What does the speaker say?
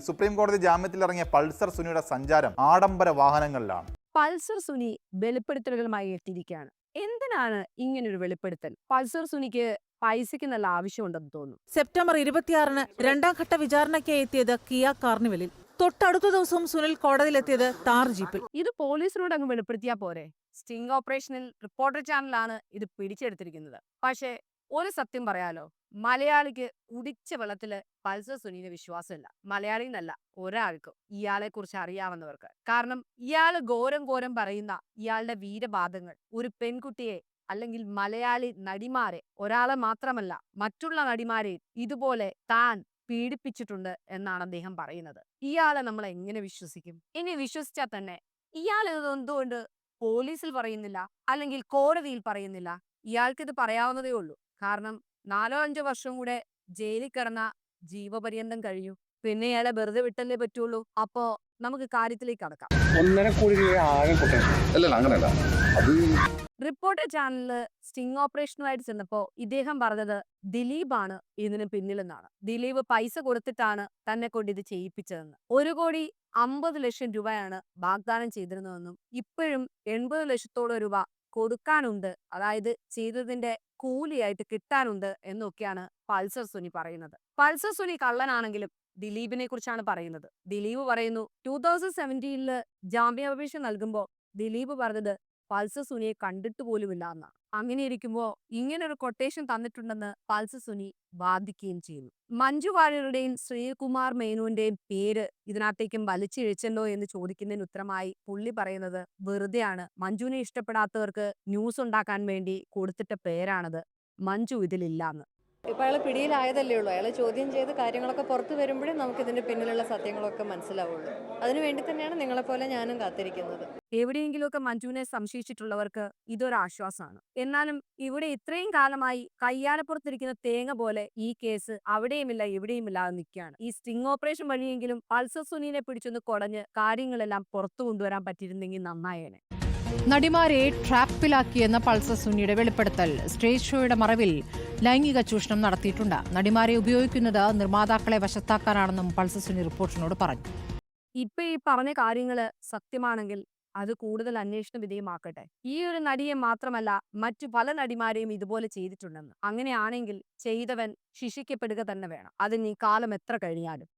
Supreme കോടതി ജാമ്യത്തിലിറങ്ങിയ Pulsar സുനിയുടെ സഞ്ചാരം ആഡംബര വാഹനങ്ങളിലാണ്. പൾസർ സുനി വെളിപ്പെടുത്തലുകളുമായി എത്തിയിരിക്കുകയാണ്. എന്തിനാണ് ഇങ്ങനൊരു വെളിപ്പെടുത്തൽ? പൾസർ സുനിക്ക് പൈസയ്ക്ക് നല്ല ആവശ്യമുണ്ടെന്ന് തോന്നുന്നു. സെപ്റ്റംബർ 26-ന് രണ്ടാം ഘട്ട വിചാരണയ്ക്കായി എത്തിയത് കിയ കാർണിവലിൽ. തൊട്ടടുത്ത ദിവസവും സുനിൽ കോടതിയിലെത്തിയത് താർ ജീപ്പിൽ. ഇത് പോലീസിനോട് അങ്ങ് വെളിപ്പെടുത്തിയാ പോരെ? സ്റ്റിംഗ് ഓപ്പറേഷനിൽ റിപ്പോർട്ടർ ചാനലാണ് ഇത് പിടിച്ചെടുത്തിരിക്കുന്നത്. പക്ഷേ ഒരു സത്യം പറയാലോ, മലയാളിക്ക് കുടിച്ച വെള്ളത്തില് പൾസർ സുനിന് വിശ്വാസമില്ല. മലയാളി എന്നല്ല, ഒരാൾക്കും ഇയാളെ കുറിച്ച് അറിയാവുന്നവർക്ക്. കാരണം ഇയാള് ഘോരം ഘോരം പറയുന്ന ഇയാളുടെ വീരവാദങ്ങൾ ഒരു പെൺകുട്ടിയെ അല്ലെങ്കിൽ മലയാളി നടിമാരെ, ഒരാളെ മാത്രമല്ല മറ്റുള്ള നടിമാരെ ഇതുപോലെ താൻ പീഡിപ്പിച്ചിട്ടുണ്ട് എന്നാണ് അദ്ദേഹം പറയുന്നത്. ഇയാളെ നമ്മൾ എങ്ങനെ വിശ്വസിക്കും? ഇനി വിശ്വസിച്ചാൽ തന്നെ ഇയാൾ എന്തുകൊണ്ട് പോലീസിൽ പറയുന്നില്ല, അല്ലെങ്കിൽ കോടതിയിൽ പറയുന്നില്ല? ഇയാൾക്കിത് പറയാവുന്നതേ ഉള്ളൂ. കാരണം 4-5 വർഷം കൂടെ ജയിലിൽ കിടന്ന ജീവപര്യന്തം കഴിഞ്ഞു. പിന്നെ ഇയാളെ വെറുതെ വിട്ടല്ലേ പറ്റുള്ളൂ. അപ്പോ നമുക്ക് കാര്യത്തിലേക്ക് കടക്കാം. 1.5 കോടി രൂപ ആകെ അല്ലല്ല, അങ്ങനെയല്ല. അത് റിപ്പോർട്ടർ ചാനലില് സ്റ്റിംഗ് ഓപ്പറേഷനുമായിട്ട് ചെന്നപ്പോ ഇദ്ദേഹം പറഞ്ഞത് ദിലീപാണ് ഇതിന് പിന്നിലെന്നാണ്. ദിലീപ് പൈസ കൊടുത്തിട്ടാണ് തന്നെ കൊണ്ട് ഇത് ചെയ്യിപ്പിച്ചതെന്ന്. 1,50,00,000 രൂപയാണ് വാഗ്ദാനം ചെയ്തിരുന്നതെന്നും ഇപ്പോഴും 80 ലക്ഷത്തോളം രൂപ കൊടുക്കാനുണ്ട്, അതായത് ചെയ്തതിന്റെ കൂലിയായിട്ട് കിട്ടാനുണ്ട് എന്നൊക്കെയാണ് പൾസർ സുനി പറയുന്നത്. പൾസർ സുനി കള്ളനാണെങ്കിലും ദിലീപിനെ കുറിച്ചാണ് പറയുന്നത്. ദിലീപ് പറയുന്നു 2017 ജാമ്യാപേക്ഷ നൽകുമ്പോൾ ദിലീപ് പറഞ്ഞത് പൾസർ സുനിയെ കണ്ടിട്ട് പോലുമില്ല എന്നാണ്. അങ്ങനെ ഇരിക്കുമ്പോ ഇങ്ങനൊരു കൊട്ടേഷൻ തന്നിട്ടുണ്ടെന്ന് പൾസർ സുനി വാദിക്കുകയും ചെയ്യുന്നു. മഞ്ജു വാര്യരുടെയും ശ്രീകുമാർ മേനോന്റെയും പേര് ഇതിനകത്തേക്കും വലിച്ചിഴച്ചല്ലോ എന്ന് ചോദിക്കുന്നതിന് ഉത്തരമായി പുള്ളി പറയുന്നത് വെറുതെയാണ്. മഞ്ജുവിനെ ഇഷ്ടപ്പെടാത്തവർക്ക് ന്യൂസ് ഉണ്ടാക്കാൻ വേണ്ടി കൊടുത്തിട്ട പേരാണത്. മഞ്ജു ഇതിലില്ലാന്ന്. ഇപ്പോൾ അയാൾ പിടിയിലായതല്ലേ ഉള്ളൂ. അയാൾ ചോദ്യം ചെയ്ത് കാര്യങ്ങളൊക്കെ പുറത്തു വരുമ്പോഴേ നമുക്കിതിൻ്റെ പിന്നിലുള്ള സത്യങ്ങളൊക്കെ മനസ്സിലാവുള്ളൂ. അതിനുവേണ്ടി തന്നെയാണ് നിങ്ങളെപ്പോലെ ഞാനും കാത്തിരിക്കുന്നത്. എവിടെയെങ്കിലുമൊക്കെ മഞ്ജുവിനെ സംശയിച്ചിട്ടുള്ളവർക്ക് ഇതൊരാശ്വാസമാണ്. എന്നാലും ഇവിടെ ഇത്രയും കാലമായി കയ്യാലപ്പുറത്തിരിക്കുന്ന തേങ്ങ പോലെ ഈ കേസ് അവിടെയുമില്ല ഇവിടെയുമില്ലാതെ നിൽക്കുകയാണ്. ഈ സ്റ്റിംഗ് ഓപ്പറേഷൻ വഴിയെങ്കിലും പൾസർ സുനിനെ പിടിച്ചൊന്ന് കുടഞ്ഞ് കാര്യങ്ങളെല്ലാം പുറത്തു കൊണ്ടുവരാൻ പറ്റിയിരുന്നെങ്കിൽ നന്നായേനെ. നടിമാരെ ട്രാപ്പിലാക്കിയെന്ന പൾസർ സുനിയുടെ വെളിപ്പെടുത്തൽ. സ്റ്റേജ് ഷോയുടെ മറവിൽ ലൈംഗിക ചൂഷണം നടത്തിയിട്ടുണ്ട്. നടിമാരെ ഉപയോഗിക്കുന്നത് നിർമ്മാതാക്കളെ വശത്താക്കാനാണെന്നും പൾസർ സുനി റിപ്പോർട്ടറിനോട് പറഞ്ഞു. ഇപ്പൊ ഈ പറഞ്ഞ കാര്യങ്ങള് സത്യമാണെങ്കിൽ അത് കൂടുതൽ അന്വേഷണ വിധേയമാക്കട്ടെ. ഈ ഒരു നടിയെ മാത്രമല്ല മറ്റു പല നടിമാരെയും ഇതുപോലെ ചെയ്തിട്ടുണ്ടെന്ന്. അങ്ങനെയാണെങ്കിൽ ചെയ്തവൻ ശിക്ഷിക്കപ്പെടുക തന്നെ വേണം. അതിന് ഈ കാലം എത്ര കഴിഞ്ഞാലും.